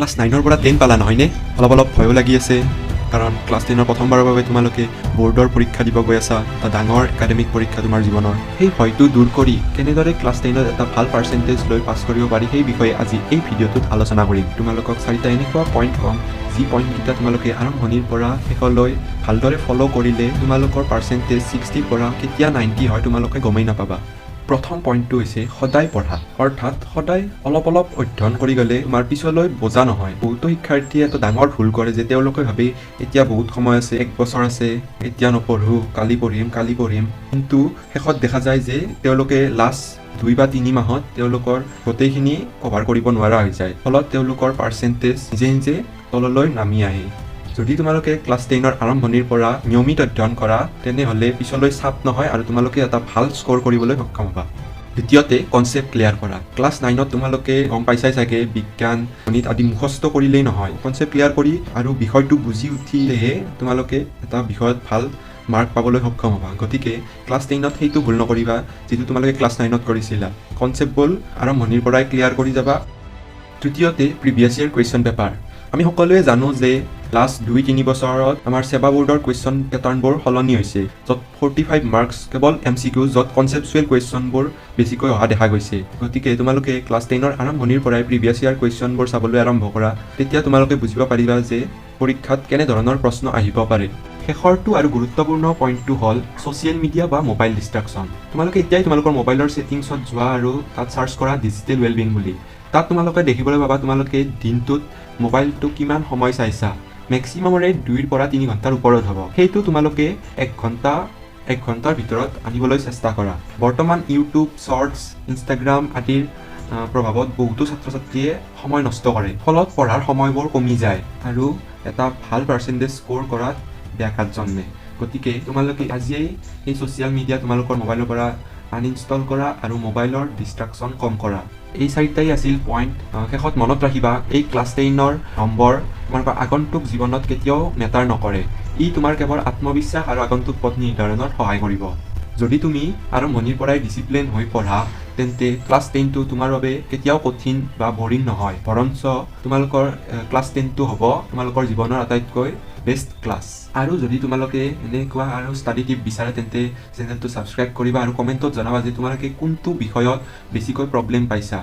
Class 9ৰ পৰা 10 পালা নহয়নে? অলপ ভয়ো লাগি আছে কাৰণ ক্লাছ 10ৰ প্ৰথমবাৰৰ বাবে তোমালোকে বৰ্ডৰ পৰীক্ষা দিব গৈ আছা, এটা ডাঙৰ একাডেমিক পৰীক্ষা তোমাৰ জীৱনৰ। সেই ভয়টো দূৰ কৰি কেনেদৰে ক্লাছ 10ত এটা ভাল পাৰ্চেণ্টেজ লৈ পাছ কৰিব পাৰি সেই বিষয়ে আজি এই ভিডিঅ'টোত আলোচনা কৰিম। তোমালোকক 4টা এনেকুৱা পইণ্ট ক'ম যি পইণ্টকেইটা তোমালোকে আৰম্ভণিৰ পৰা শেষলৈ ভালদৰে ফ'ল' কৰিলে তোমালোকৰ পাৰ্চেণ্টেজ 60ৰ পৰা কেতিয়া 90 হয় তোমালোকে গমেই নাপাবা। প্ৰথম পইণ্টটো হৈছে সদায় পঢ়া, অৰ্থাৎ সদায় অলপ অধ্যয়ন কৰি গ'লে তোমাৰ পিছলৈ বোজা নহয়। বহুতো শিক্ষাৰ্থীয়ে এটা ডাঙৰ ভুল কৰে যে তেওঁলোকে ভাবে এতিয়া বহুত সময় আছে, 1 বছৰ আছে, এতিয়া নপঢ়োঁ, কালি পঢ়িম, কিন্তু শেষত দেখা যায় যে তেওঁলোকে লাষ্ট 2 বা 3 মাহত তেওঁলোকৰ গোটেইখিনি কভাৰ কৰিব নোৱাৰা হৈ যায়, ফলত তেওঁলোকৰ পাৰ্চেণ্টেজ নিজে তললৈ নামি আহে। যদি তোমালোকে ক্লাছ 10ৰ আৰম্ভণিৰ পৰা নিয়মিত অধ্যয়ন কৰা তেনেহ'লে পিছলৈ চাপ নহয় আৰু তোমালোকে এটা ভাল স্ক'ৰ কৰিবলৈ সক্ষম হ'বা। দ্বিতীয়তে কনচেপ্ট ক্লিয়াৰ কৰা। ক্লাছ 9ত তোমালোকে গম পাইছাই চাগে বিজ্ঞান, গণিত আদি মুখস্থ কৰিলেই নহয়, কনচেপ্ট ক্লিয়াৰ কৰি আৰু বিষয়টো বুজি উঠিলেহে তোমালোকে এটা বিষয়ত ভাল মাৰ্ক পাবলৈ সক্ষম হ'বা। গতিকে ক্লাছ 10ত সেইটো ভুল নকৰিবা যিটো তোমালোকে ক্লাছ 9ত কৰিছিলা। কনচেপ্টবোৰ আৰম্ভণিৰ পৰাই ক্লিয়াৰ কৰি যাবা। তৃতীয়তে প্ৰিভিয়াছ ইয়েৰ কুৱেশ্যন পেপাৰ। আমি সকলোৱে জানো যে লাষ্ট 2-3 বছৰত আমাৰ সেৱা বোৰ্ডৰ কুৱেশ্যন পেটাৰ্ণবোৰ সলনি হৈছে, য'ত 45 মাৰ্কছ কেৱল MCQ, য'ত কনচেপচুৱেল কুৱেশ্যনবোৰ বেছিকৈ অহা দেখা গৈছে। গতিকে তোমালোকে ক্লাছ 10ৰ আৰম্ভণিৰ পৰাই প্ৰিভিয়াছ ইয়াৰ কুৱেশ্যনবোৰ চাবলৈ আৰম্ভ কৰা, তেতিয়া তোমালোকে বুজিব পাৰিবা যে পৰীক্ষাত কেনেধৰণৰ প্ৰশ্ন আহিব পাৰে। শেষৰটো আৰু গুৰুত্বপূৰ্ণ পইণ্টটো হ'ল ছ'চিয়েল মিডিয়া বা মোবাইল ডিষ্ট্ৰাকশ্যন। তোমালোকে এতিয়াই তোমালোকৰ মোবাইলৰ ছেটিংছত যোৱা আৰু তাত চাৰ্চ কৰা ডিজিটেল ৱেলবিং বুলি। তাত তোমালোকে দেখিবলৈ পাবা তোমালোকে দিনটোত মোবাইলটো কিমান সময় চাইছা। মেক্সিমামৰে 2 পৰা 3 ঘণ্টাৰ ওপৰত হ'ব। সেইটো তোমালোকে 1 ঘণ্টাৰ ভিতৰত আনিবলৈ চেষ্টা কৰা। বৰ্তমান ইউটিউব, শ্বৰ্টছ, ইনষ্টাগ্ৰাম আদিৰ প্ৰভাৱত বহুতো ছাত্ৰ ছাত্ৰীয়ে সময় নষ্ট কৰে, ফলত পঢ়াৰ সময়বোৰ কমি যায় আৰু এটা ভাল পাৰ্চেণ্টেজ স্ক'ৰ কৰাত ব্যাঘাত জন্মে। গতিকে তোমালোকে আজিয়েই এই ছ'চিয়েল মিডিয়া তোমালোকৰ মোবাইলৰ পৰা আনইনষ্টল কৰা আৰু মোবাইলৰ ডিষ্ট্ৰাকশ্যন কম কৰা। এই 4টাই আছিল পইণ্ট। শেষত মনত ৰাখিবা, এই ক্লাছ 10ৰ নম্বৰ তোমাৰ আগন্তুক জীৱনত কেতিয়াও মেটাৰ নকৰে। ই তোমাৰ কেৱল আত্মবিশ্বাস আৰু আগন্তুক পথ নিৰ্ধাৰণত সহায় কৰিব। যদি তুমি আৰম্ভণিৰ পৰাই ডিচিপ্লিন হৈ পঢ়া তেন্তে ক্লাছ 10টো তোমাৰ বাবে কেতিয়াও কঠিন বা বৰিং নহয়, বৰঞ্চ তোমালোকৰ ক্লাছ 10টো হ'ব তোমালোকৰ জীৱনৰ আটাইতকৈ বেষ্ট ক্লাছ। আৰু যদি তোমালোকে এনেকুৱা আৰু ষ্টাডি টিপ বিচাৰে তেন্তে চেনেলটো ছাবস্ক্ৰাইব কৰিবা আৰু কমেণ্টত জনাবা যে তোমালোকে কোনটো বিষয়ত বেছিকৈ প্ৰব্লেম পাইছা।